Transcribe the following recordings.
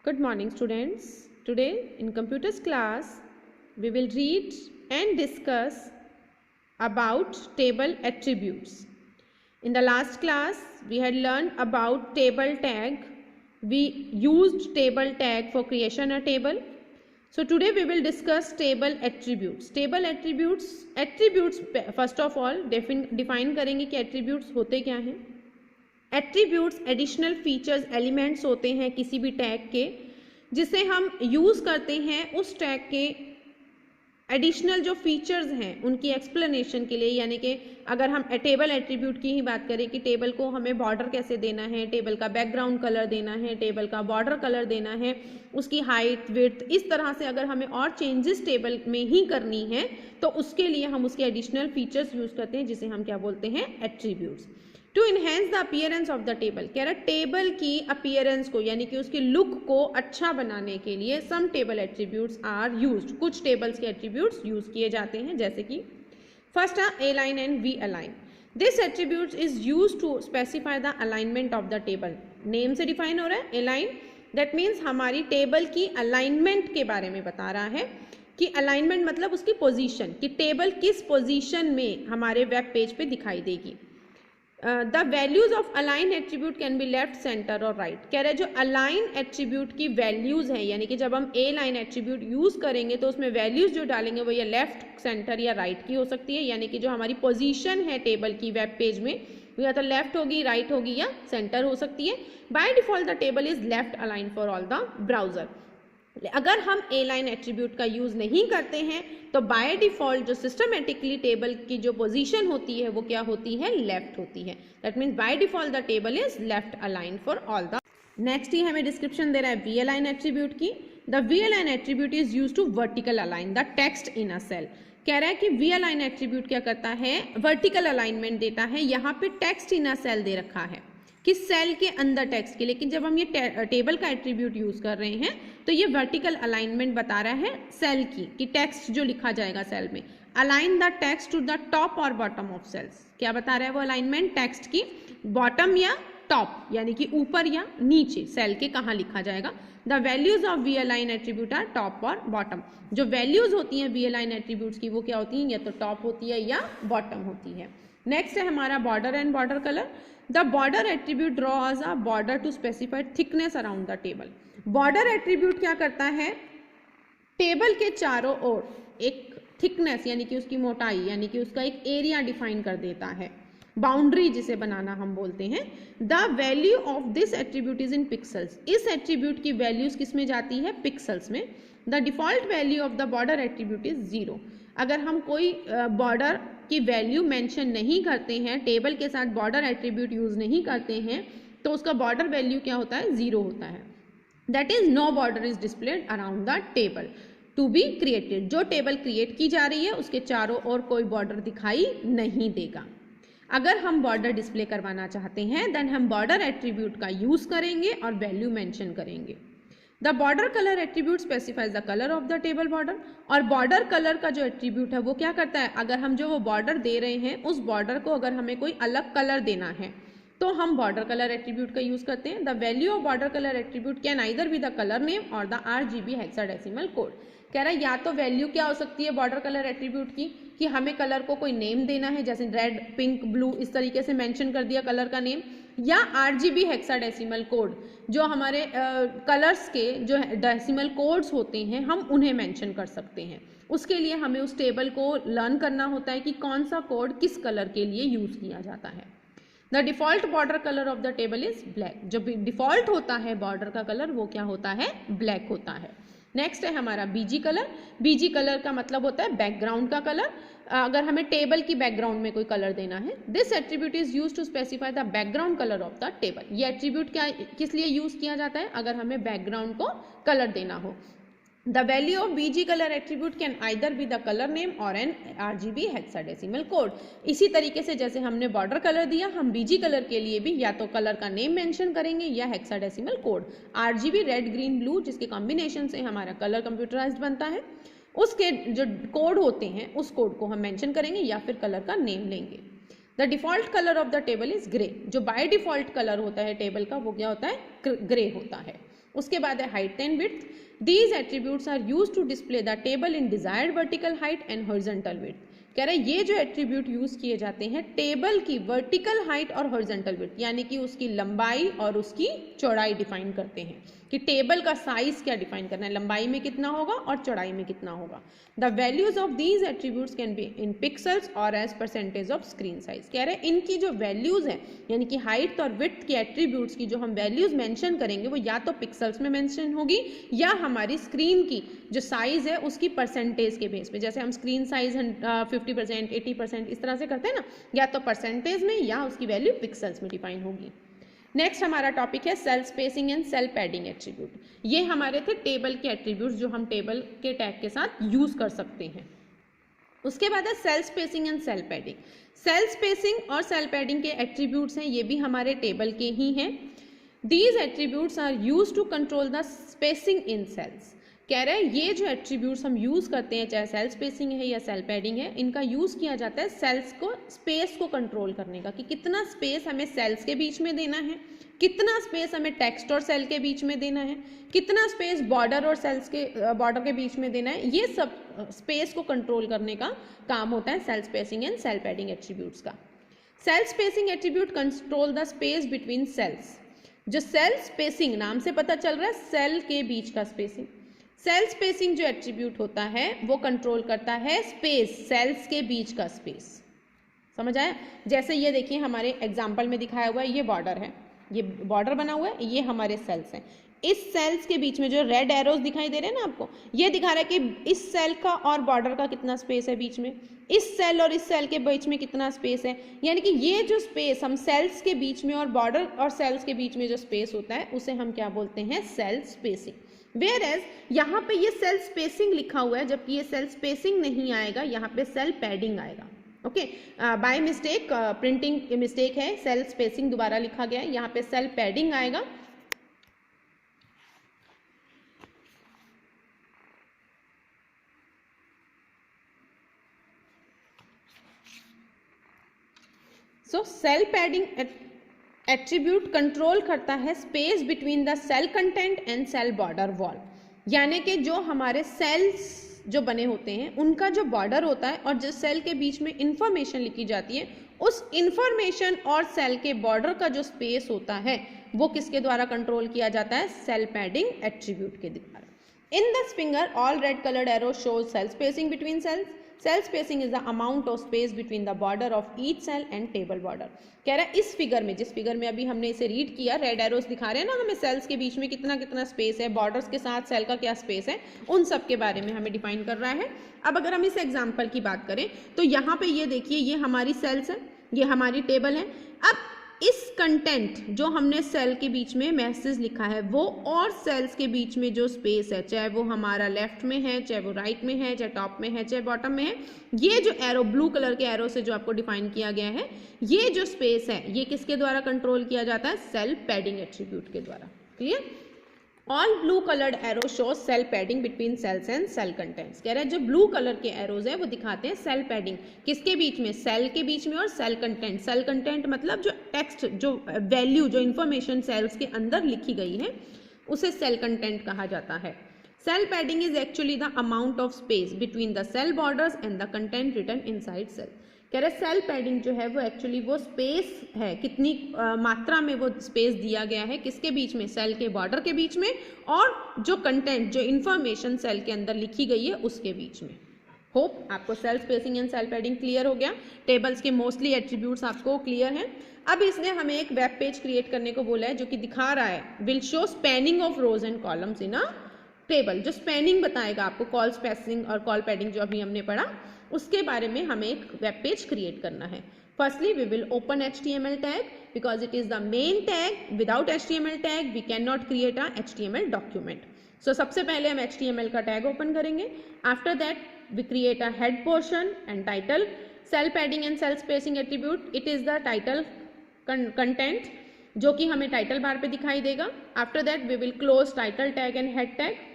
Good morning, students. Today in computers class, we will read and discuss about table attributes. In the last class, we had learned about table tag. We used table tag for creation a table. So today we will discuss table attributes. Table attributes first of all define करेंगे कि attributes होते क्या हैं. Attributes additional features elements होते हैं किसी भी tag के, जिसे हम यूज़ करते हैं उस टैग के एडिशनल जो फीचर्स हैं उनकी एक्सप्लेनेशन के लिए. यानी कि अगर हम टेबल एट्रीब्यूट की ही बात करें कि टेबल को हमें बॉर्डर कैसे देना है, टेबल का बैकग्राउंड कलर देना है, टेबल का बॉर्डर कलर देना है, उसकी हाइट विड्थ, इस तरह से अगर हमें और चेंजेस टेबल में ही करनी है तो उसके लिए हम उसके एडिशनल फीचर्स यूज़ करते हैं, जिसे हम क्या बोलते हैं, attributes. To enhance the appearance of the table, कह रहा टेबल की अपीयरेंस को यानी कि उसकी लुक को अच्छा बनाने के लिए some table attributes are used. कुछ टेबल्स के एट्रीब्यूट्स यूज किए जाते हैं, जैसे कि फर्स्ट है align and V align. This attribute is use to specify the alignment of the table. Name से डिफाइन हो रहा है अलाइन, दैट मीन्स हमारी टेबल की अलाइनमेंट के बारे में बता रहा है कि अलाइनमेंट मतलब उसकी पोजीशन, कि टेबल किस पोजीशन में हमारे वेब पेज पे दिखाई देगी. The values of align attribute can be left, centre और राइट. कह रहे जो अलाइन एट्रीब्यूट की वैल्यूज हैं, यानी कि जब हम ए लाइन एट्रीब्यूट यूज करेंगे तो उसमें वैल्यूज जो डालेंगे वो या लेफ्ट, सेंटर या राइट की हो सकती है. यानी कि जो हमारी पोजीशन है टेबल की वेब पेज में वो या तो लेफ्ट होगी, राइट होगी या सेंटर हो सकती है. Bye default the table is left align for all the browser. अगर हम ए लाइन एट्रीब्यूट का यूज नहीं करते हैं तो बाय डिफॉल्ट जो सिस्टमेटिकली टेबल की जो पोजीशन होती है वो क्या होती है, लेफ्ट होती है. That means by default the table is left align for all the. Next ही हमें डिस्क्रिप्शन दे रहा है वी अलाइन एट्रीब्यूट की. The we align attribute is use to vertical align the text in a cell. कह रहा है कि वी अलाइन एट्रीब्यूट क्या करता है, वर्टिकल अलाइनमेंट देता है. यहाँ पे टेक्स्ट इन अ सेल दे रखा है कि सेल के अंदर टेक्स्ट के, लेकिन जब हम ये टेबल का एट्रीब्यूट यूज कर रहे हैं तो ये वर्टिकल अलाइनमेंट बता रहा है सेल की, कि टेक्स्ट जो लिखा जाएगा सेल में, align the text to the top और बॉटम ऑफ सेल्स. क्या बता रहा है वो अलाइनमेंट, टेक्स्ट की बॉटम या टॉप यानी कि ऊपर या नीचे सेल के कहाँ लिखा जाएगा. The values of V align attribute are top और बॉटम. जो वैल्यूज होती हैं वी अलाइन एट्रीब्यूट्स की वो क्या होती हैं, या तो टॉप होती है या बॉटम होती है. नेक्स्ट है हमारा border and border colour. The border attribute draws a border to specify thickness around the table. Border attribute क्या करता है, टेबल के चारों ओर एक थिकनेस यानी कि उसकी मोटाई यानी कि उसका एक एरिया डिफाइन कर देता है, बाउंड्री जिसे बनाना हम बोलते हैं. The value of this attribute is in pixels. इस एट्रीब्यूट की वैल्यूज किस में जाती है, पिक्सल्स में. The default value of the border attribute is 0. अगर हम कोई बॉर्डर की वैल्यू मेंशन नहीं करते हैं, टेबल के साथ बॉर्डर एट्रीब्यूट यूज नहीं करते हैं, तो उसका बॉर्डर वैल्यू क्या होता है, 0 होता है. That is no border is displayed around the table to be created. जो टेबल क्रिएट की जा रही है उसके चारों ओर कोई बॉर्डर दिखाई नहीं देगा. अगर हम बॉर्डर डिस्प्ले करवाना चाहते हैं देन हम बॉर्डर एट्रीब्यूट का यूज करेंगे और वैल्यू मेंशन करेंगे. The border colour attribute specifies the colour of the table border. और बॉर्डर कलर का जो एट्रीब्यूट है वो क्या करता है, अगर हम जो वो बॉर्डर दे रहे हैं उस बॉर्डर को अगर हमें कोई अलग कलर देना है तो हम बॉर्डर कलर एट्रीब्यूट का यूज करते हैं. The value of border colour attribute can either be the colour name और द RGB हेक्साडेसिमल कोड. कह रहा है या तो वैल्यू क्या हो सकती है बॉर्डर कलर एट्रीब्यूट की, कि हमें कलर को कोई नेम देना है, जैसे रेड, पिंक, ब्लू, इस तरीके से मेंशन कर दिया कलर का नेम, या RGB हेक्साडेसिमल कोड, जो हमारे कलर्स के जो डेसिमल कोड्स होते हैं हम उन्हें मेंशन कर सकते हैं. उसके लिए हमें उस टेबल को लर्न करना होता है कि कौन सा कोड किस कलर के लिए यूज किया जाता है. The default border colour of the table is black. जो डिफॉल्ट होता है बॉर्डर का कलर वो क्या होता है, ब्लैक होता है. नेक्स्ट है हमारा बीजी कलर. बीजी कलर का मतलब होता है बैकग्राउंड का कलर. अगर हमें टेबल की बैकग्राउंड में कोई कलर देना है, this attribute is use to specify the background colour of the table. ये एट्रीब्यूट क्या किस लिए यूज किया जाता है, अगर हमें बैकग्राउंड को कलर देना हो. The value of BG colour attribute can either be the colour name और एन RGB हेक्साडेसिमल कोड. इसी तरीके से जैसे हमने बॉर्डर कलर दिया, हम बीजी कलर के लिए भी या तो कलर का नेम मेंशन करेंगे या hexadecimal code. RGB red, green, blue जिसके कॉम्बिनेशन से हमारा कलर कंप्यूटराइज्ड बनता है, उसके जो कोड होते हैं उस कोड को हम मेंशन करेंगे या फिर कलर का नेम लेंगे. The default colour of the table is grey. जो बाय डिफॉल्ट कलर होता है टेबल का वो क्या होता है, ग्रे होता है. उसके बाद है height and width. These attributes are used to display the table in desired vertical height and horizontal width. कह रहे ये जो एट्रीब्यूट यूज किए जाते हैं टेबल की वर्टिकल हाइट और हॉरिजॉन्टल विड्थ यानी कि उसकी लंबाई और उसकी चौड़ाई डिफाइन करते हैं कि टेबल का साइज क्या डिफाइन करना है, लंबाई में कितना होगा और चौड़ाई में कितना होगा. The values of these attributes can be in pixels और as percentage of screen size. कह रहे हैं इनकी जो वैल्यूज है यानी कि हाइट और विड्थ की एट्रीब्यूट्स की जो हम वैल्यूज मेंशन करेंगे वो या तो पिक्सल्स में मेंशन होगी या हमारी स्क्रीन की जो साइज है उसकी परसेंटेज के बेस पे, जैसे हम स्क्रीन साइज 50%, 80% इस तरह से करते हैं ना, या तो परसेंटेज में या उसकी वैल्यू पिक्सल्स में डिफाइन होगी. नेक्स्ट हमारा टॉपिक है cell spacing and cell padding attribute. ये हमारे थे टेबल के एट्रीब्यूट्स जो हम टेबल के टैग के साथ यूज कर सकते हैं. उसके बाद है cell spacing and cell padding. Cell spacing और सेल पैडिंग के एट्रीब्यूट्स हैं, ये भी हमारे टेबल के ही हैं. These attributes are use to control the spacing in cells. कह रहे हैं ये जो एट्रीब्यूट्स हम यूज करते हैं चाहे सेल स्पेसिंग है या सेल पैडिंग है, इनका यूज किया जाता है सेल्स को स्पेस को कंट्रोल करने का, कि कितना स्पेस हमें सेल्स के बीच में देना है, कितना स्पेस हमें टेक्स्ट और सेल के बीच में देना है, कितना स्पेस बॉर्डर और सेल्स के बॉर्डर के बीच में देना है. ये सब स्पेस को कंट्रोल करने का काम होता है cell spacing and cell padding attributes का. Cell spacing attribute control the space between cells. जो सेल स्पेसिंग नाम से पता चल रहा है सेल के बीच का स्पेसिंग. सेल स्पेसिंग जो एट्रीब्यूट होता है वो कंट्रोल करता है स्पेस, सेल्स के बीच का स्पेस. समझ आया? जैसे ये देखिए हमारे एग्जाम्पल में दिखाया हुआ है, ये बॉर्डर है, ये बॉर्डर बना हुआ है, ये हमारे सेल्स हैं. इस सेल्स के बीच में जो रेड एरोज दिखाई दे रहे हैं ना आपको, ये दिखा रहा है कि इस सेल का और बॉर्डर का कितना स्पेस है बीच में, इस सेल और इस सेल के बीच में कितना स्पेस है. यानी कि ये जो स्पेस हम सेल्स के बीच में और बॉर्डर और सेल्स के बीच में जो स्पेस होता है उसे हम क्या बोलते हैं, सेल स्पेसिंग. Whereas यहाँ पे ये सेल स्पेसिंग लिखा हुआ है जबकि ये सेल स्पेसिंग नहीं आएगा, यहाँ पे सेल पैडिंग आएगा. Okay, by mistake printing mistake है, सेल स्पेसिंग दोबारा लिखा गया है, यहाँ पे सेल पैडिंग आएगा. So cell padding attribute control करता है space between the cell content and cell border wall. यानी कि जो हमारे सेल्स जो बने होते हैं उनका जो बॉर्डर होता है और जिस सेल के बीच में इंफॉर्मेशन लिखी जाती है उस इंफॉर्मेशन और सेल के बॉर्डर का जो स्पेस होता है वो किसके द्वारा कंट्रोल किया जाता है, सेल पैडिंग एट्रीब्यूट के द्वारा. In this finger all red coloured arrow shows cell spacing between cells. Cell spacing is the amount of space between the border of each cell and table border. कह रहा है इस figure में, जिस figure में अभी हमने इसे रीड किया, रेड एरोस दिखा रहे हैं ना हमें सेल्स के बीच में कितना कितना स्पेस है, बॉर्डर्स के साथ सेल का क्या स्पेस है, उन सब के बारे में हमें डिफाइन कर रहा है. अब अगर हम इस एग्जाम्पल की बात करें तो यहाँ पे ये देखिए, ये हमारी सेल्स है, ये हमारी टेबल है. अब इस कंटेंट जो हमने सेल के बीच में मैसेज लिखा है वो और सेल्स के बीच में जो स्पेस है, चाहे वो हमारा लेफ्ट में है, चाहे वो राइट में है, चाहे टॉप में है, चाहे बॉटम में है, ये जो एरो ब्लू कलर के एरो से जो आपको डिफाइन किया गया है, ये जो स्पेस है ये किसके द्वारा कंट्रोल किया जाता है, सेल पैडिंग एट्रीब्यूट के द्वारा. Clear? All blue coloured arrow show cell padding between cells and cell contents. कह रहे हैं जो ब्लू कलर के एरोज है वो दिखाते हैं सेल पैडिंग किसके बीच में, सेल के बीच में और सेल कंटेंट. सेल कंटेंट मतलब जो टेक्स्ट, जो वैल्यू, जो इंफॉर्मेशन सेल्स के अंदर लिखी गई है उसे सेल कंटेंट कहा जाता है. Cell padding is actually the amount of space between the cell borders and the content written inside cell. कह रहे सेल पैडिंग जो है वो एक्चुअली वो स्पेस है, कितनी मात्रा में वो स्पेस दिया गया है किसके बीच में, सेल के बॉर्डर के बीच में और जो कंटेंट, जो इंफॉर्मेशन सेल के अंदर लिखी गई है उसके बीच में. होप आपको cell spacing and cell padding clear हो गया. टेबल्स के मोस्टली एट्रीब्यूट्स आपको क्लियर हैं. अब इसने हमें एक वेब पेज क्रिएट करने को बोला है जो कि दिखा रहा है will show spanning of rose and columns in a table. जो स्पैनिंग बताएगा आपको, कॉल स्पेसिंग और कॉल पैडिंग जो अभी हमने पढ़ा, उसके बारे में हमें एक वेब पेज क्रिएट करना है. Firstly we will open HTML tag because it is the main tag. Without HTML tag we can not create a HTML document. So सबसे पहले हम HTML का टैग ओपन करेंगे. After that we create a head portion and title. Cell padding and cell spacing attribute, it is the title content जो कि हमें title bar पे दिखाई देगा. After that we will close title tag and head tag.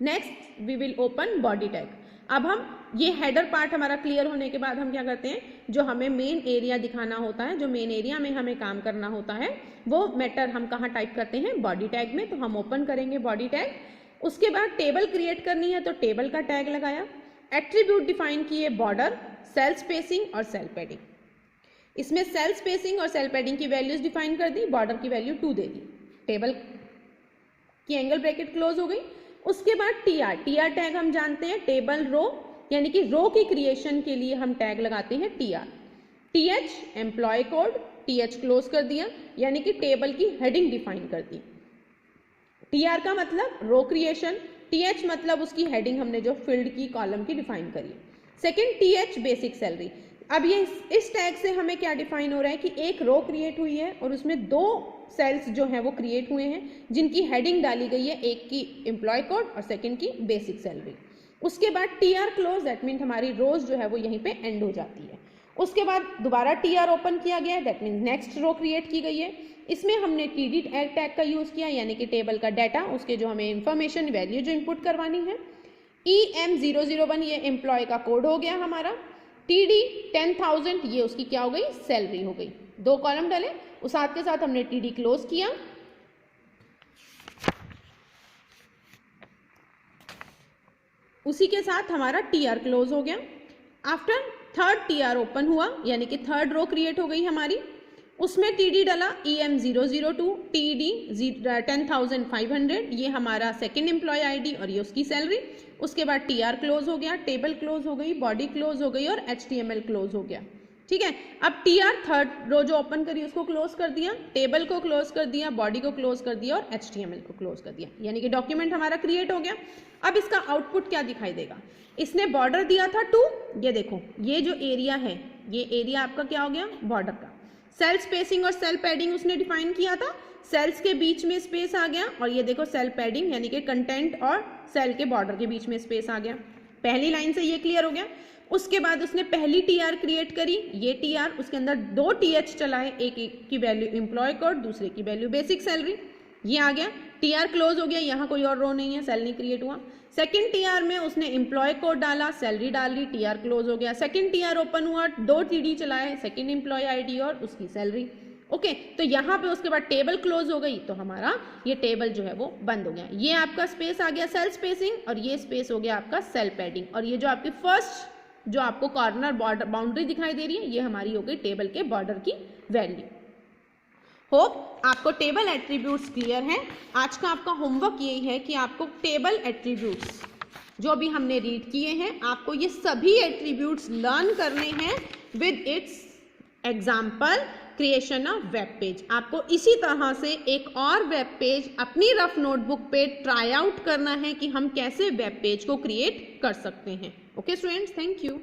Next we will open body tag. अब हम ये header part हमारा क्लियर होने के बाद हम क्या करते हैं, जो हमें मेन एरिया दिखाना होता है, जो मेन एरिया में हमें काम करना होता है, वो मैटर हम कहाँ टाइप करते हैं, बॉडी टैग में। तो हम ओपन करेंगे बॉडी टैग। उसके बाद टेबल क्रिएट करनी है तो टेबल का टैग लगाया। एट्रीब्यूट डिफाइन किए, बॉर्डर, सेल स्पेसिंग और सेल पैडिंग। इसमें सेल स्पेसिंग और सेल पैडिंग की वैल्यूज डिफाइन कर दी, बॉर्डर की वैल्यू 2 दे दी, टेबल की एंगल ब्रैकेट क्लोज हो गई। उसके बाद टीआर, टीआर टैग हम जानते हैं टेबल रो, यानी कि रो की क्रिएशन के लिए हम टैग लगाते हैं TR. TH employee code, TH close कर दिया, यानी कि टेबल की हेडिंग डिफाइन कर दी। टीआर का मतलब रो क्रिएशन, टीएच मतलब उसकी हेडिंग हमने जो फील्ड की कॉलम की डिफाइन करी। Second TH basic salary. अब ये इस टैग से हमें क्या डिफाइन हो रहा है कि एक रो क्रिएट हुई है और उसमें 2 सेल्स जो हैं वो क्रिएट हुए हैं जिनकी हेडिंग डाली गई है, एक की एम्प्लॉय कोड और सेकंड की बेसिक सैलरी। उसके बाद टीआर क्लोज, दैट मीन हमारी रोज जो है वो यहीं पे एंड हो जाती है। उसके बाद दोबारा टीआर ओपन किया गया है, that mean next row create की गई है। इसमें हमने टीडी टैग का यूज किया, यानी कि टेबल का डाटा, उसके जो हमें इंफॉर्मेशन वैल्यू जो इनपुट करवानी है। EM001 ये एम्प्लॉय का कोड हो गया हमारा। TD 10,000 ये उसकी क्या हो गई, सैलरी हो गई। 2 कॉलम डाले, उस साथ के साथ हमने TD क्लोज किया। उसी के साथ हमारा TR क्लोज हो गया। आफ्टर थर्ड TR ओपन हुआ, यानी कि थर्ड रो क्रिएट हो गई हमारी। उसमें TD डाला EM002, TD 10,500 ये हमारा सेकेंड एम्प्लॉय ID और ये उसकी सैलरी। उसके बाद TR क्लोज हो गया, टेबल क्लोज हो गई, बॉडी क्लोज हो गई और HTML क्लोज हो गया। ठीक है, अब TR थर्ड रो जो ओपन करी उसको क्लोज कर दिया, टेबल को क्लोज कर दिया, बॉडी को क्लोज कर दिया और HTML को क्लोज कर दिया, यानी कि डॉक्यूमेंट हमारा क्रिएट हो गया। अब इसका आउटपुट क्या दिखाई देगा, इसने बॉर्डर दिया था 2, ये देखो ये जो एरिया है, ये एरिया आपका क्या हो गया, बॉर्डर का। सेल स्पेसिंग और सेल पैडिंग उसने डिफाइन किया था, सेल्स के बीच में स्पेस आ गया, और ये देखो सेल पैडिंग यानी कि कंटेंट और सेल के बॉर्डर के बीच में स्पेस आ गया। पहली लाइन से ये क्लियर हो गया। उसके बाद उसने पहली TR क्रिएट करी, ये TR, उसके अंदर 2 TH चलाए, एक की वैल्यू एम्प्लॉय कोड, दूसरे की वैल्यू बेसिक सैलरी, ये आ गया। TR क्लोज हो गया, यहाँ कोई और रो नहीं है, सेल नहीं क्रिएट हुआ। सेकंड TR में उसने एम्प्लॉय कोड डाला, सैलरी डाली, TR क्लोज हो गया। सेकंड TR ओपन हुआ, 2 TD चलाए, सेकंड एम्प्लॉय ID और उसकी सैलरी। ओके, तो यहाँ पे उसके बाद टेबल क्लोज हो गई, तो हमारा ये टेबल जो है वो बंद हो गया। ये आपका स्पेस आ गया सेल स्पेसिंग, और ये स्पेस हो गया आपका सेल पैडिंग, और ये जो आपकी फर्स्ट जो आपको कॉर्नर बॉर्डर बाउंड्री दिखाई दे रही है, ये हमारी हो गई टेबल के बॉर्डर की वैल्यू। होप आपको टेबल एट्रीब्यूट्स क्लियर है। आज का आपका होमवर्क यही है कि आपको टेबल एट्रीब्यूट्स जो भी हमने रीड किए हैं, आपको ये सभी एट्रीब्यूट्स लर्न करने हैं with its example creation of web page. आपको इसी तरह से एक और वेब पेज अपनी रफ नोटबुक पे ट्राई आउट करना है कि हम कैसे वेब पेज को क्रिएट कर सकते हैं। Okay students, thank you.